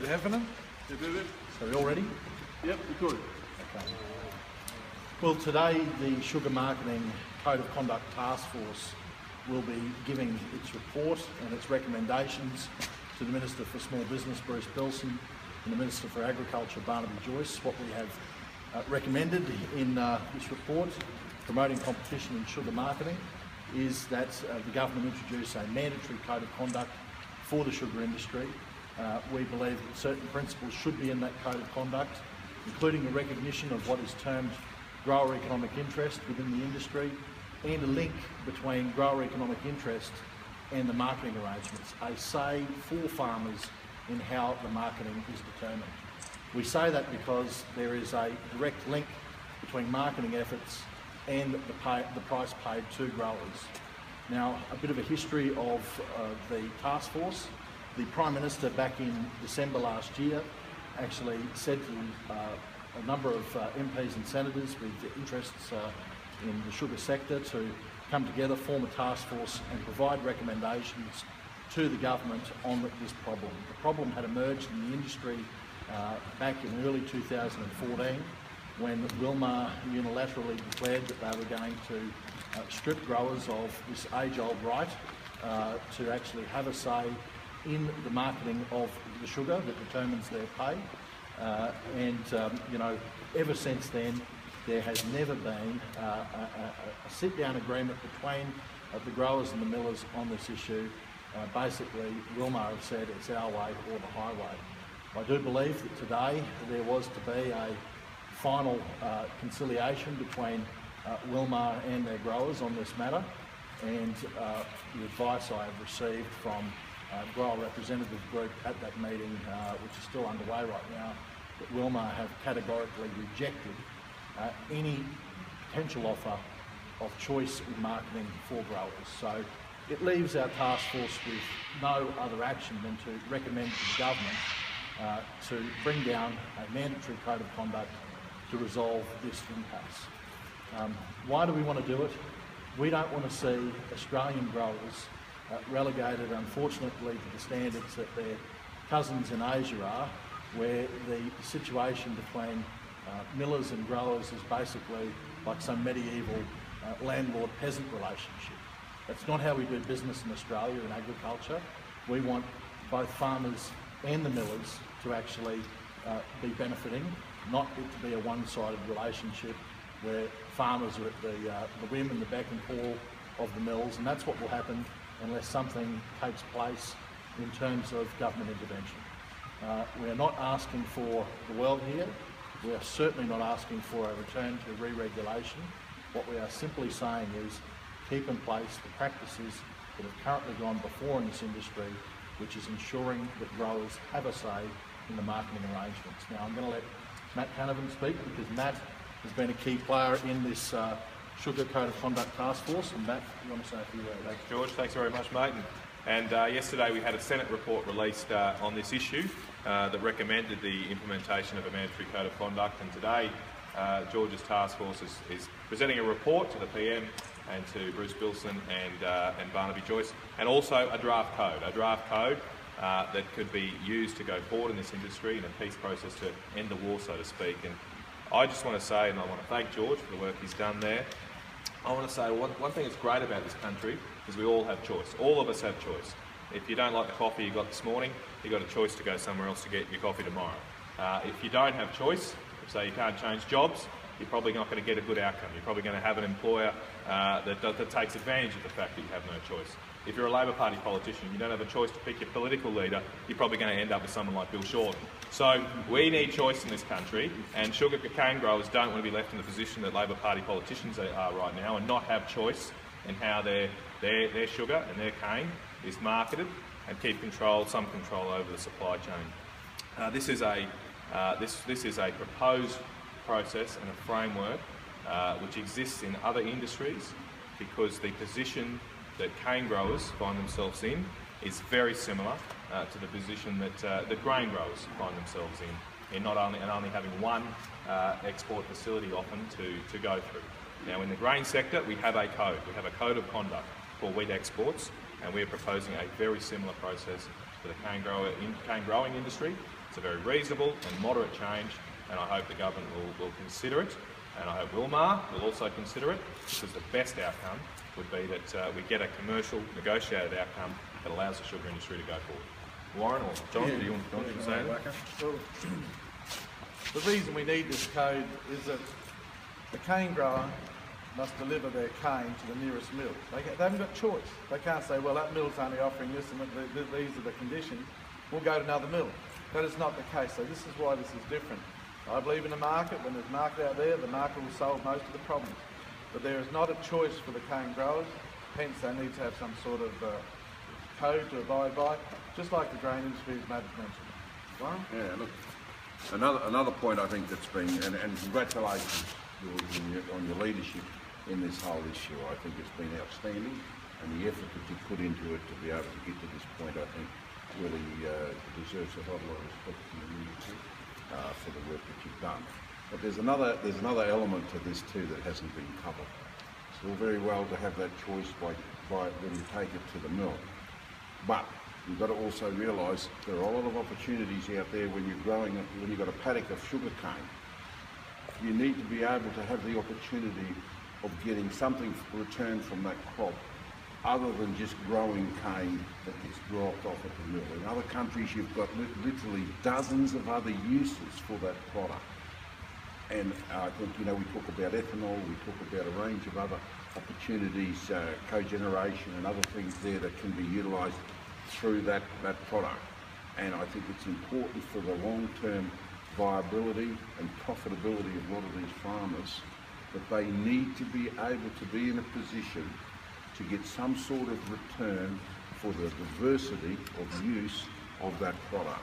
Heffernan. So we all ready? Yep, we're good. Okay. Well, today the Sugar Marketing Code of Conduct Taskforce will be giving its report and its recommendations to the Minister for Small Business, Bruce Bilson, and the Minister for Agriculture, Barnaby Joyce. What we have recommended in this report, promoting competition in sugar marketing, is that the government introduce a mandatory code of conduct for the sugar industry. We believe that certain principles should be in that code of conduct, including the recognition of what is termed grower economic interest within the industry, and a link between grower economic interest and the marketing arrangements, a say for farmers in how the marketing is determined. We say that because there is a direct link between marketing efforts and the price paid to growers. Now, a bit of a history of the task force. The Prime Minister back in December last year actually said to a number of MPs and senators with interests in the sugar sector to come together, form a task force and provide recommendations to the government on this problem. The problem had emerged in the industry back in early 2014 when Wilmar unilaterally declared that they were going to strip growers of this age-old right to actually have a say in the marketing of the sugar that determines their pay. Ever since then, there has never been a sit-down agreement between the growers and the millers on this issue. Basically, Wilmar have said it's our way or the highway. I do believe that today there was to be a final conciliation between Wilmar and their growers on this matter, and the advice I have received from grower representative group at that meeting, which is still underway right now, that Wilmar have categorically rejected any potential offer of choice in marketing for growers. So it leaves our task force with no other action than to recommend to the government to bring down a mandatory code of conduct to resolve this impasse. Why do we want to do it? We don't want to see Australian growers relegated, unfortunately, to the standards that their cousins in Asia are, where the situation between millers and growers is basically like some medieval landlord-peasant relationship. That's not how we do business in Australia in agriculture. We want both farmers and the millers to actually be benefiting, not it to be a one-sided relationship where farmers are at the whim and the beck and call of the mills, and that's what will happen unless something takes place in terms of government intervention. We are not asking for the world here. We are certainly not asking for a return to re-regulation. What we are simply saying is keep in place the practices that have currently gone before in this industry, which is ensuring that growers have a say in the marketing arrangements. Now, I'm going to let Matt Canavan speak because Matt has been a key player in this Sugar Code of Conduct Task Force. And Matt, you want to say a few words? Thanks, George. Thanks very much, mate. And yesterday we had a Senate report released on this issue that recommended the implementation of a mandatory code of conduct. And today, George's task force is presenting a report to the PM and to Bruce Bilson and Barnaby Joyce, and also a draft code that could be used to go forward in this industry in a peace process to end the war, so to speak. And I just want to say, and I want to thank George for the work he's done there. I want to say one thing that's great about this country is we all have choice. All of us have choice. If you don't like the coffee you got this morning, you've got a choice to go somewhere else to get your coffee tomorrow. If you don't have choice, say you can't change jobs, you're probably not going to get a good outcome. You're probably going to have an employer that takes advantage of the fact that you have no choice. If you're a Labor Party politician, you don't have a choice to pick your political leader, you're probably going to end up with someone like Bill Shorten. So we need choice in this country, and sugar cane growers don't want to be left in the position that Labor Party politicians are right now and not have choice in how their sugar and their cane is marketed, and keep some control over the supply chain. This is a proposed process and a framework which exists in other industries, because the position that cane growers find themselves in is very similar to the position that grain growers find themselves in only having one export facility often to go through. Now, in the grain sector, we have a code. We have a code of conduct for wheat exports, and we are proposing a very similar process for the cane growing industry. It's a very reasonable and moderate change, and I hope the government will consider it, and I hope Wilmar will also consider it, because the best outcome would be that we get a commercial, negotiated outcome that allows the sugar industry to go forward. Warren or John, do you want to say anything? Well, the reason we need this code is that the cane grower must deliver their cane to the nearest mill. They haven't got choice. They can't say, well, that mill's only offering this and these are the conditions. We'll go to another mill. That is not the case. So this is why this is different. I believe in the market. When there's market out there, the market will solve most of the problems. But there is not a choice for the cane growers. Hence, they need to have some sort of code to abide by, just like the grain industry, as Matt mentioned. Warren? Yeah, look, another point I think that's been, and congratulations on your leadership in this whole issue. I think it's been outstanding, and the effort that you put into it to be able to get to this point, I think, really deserves a lot of respect from the industry for the work that you've done. But there's another element to this too that hasn't been covered. It's all very well to have that choice by when you take it to the mill, but you've got to also realise there are a lot of opportunities out there when you're growing, when you've got a paddock of sugar cane. You need to be able to have the opportunity of getting something returned from that crop other than just growing cane that gets dropped off at the mill. In other countries you've got literally dozens of other uses for that product. And I think, we talk about ethanol, we talk about a range of other opportunities, cogeneration and other things there that can be utilised through that product. And I think it's important for the long-term viability and profitability of a lot of these farmers that they need to be able to be in a position to get some sort of return for the diversity of use of that product.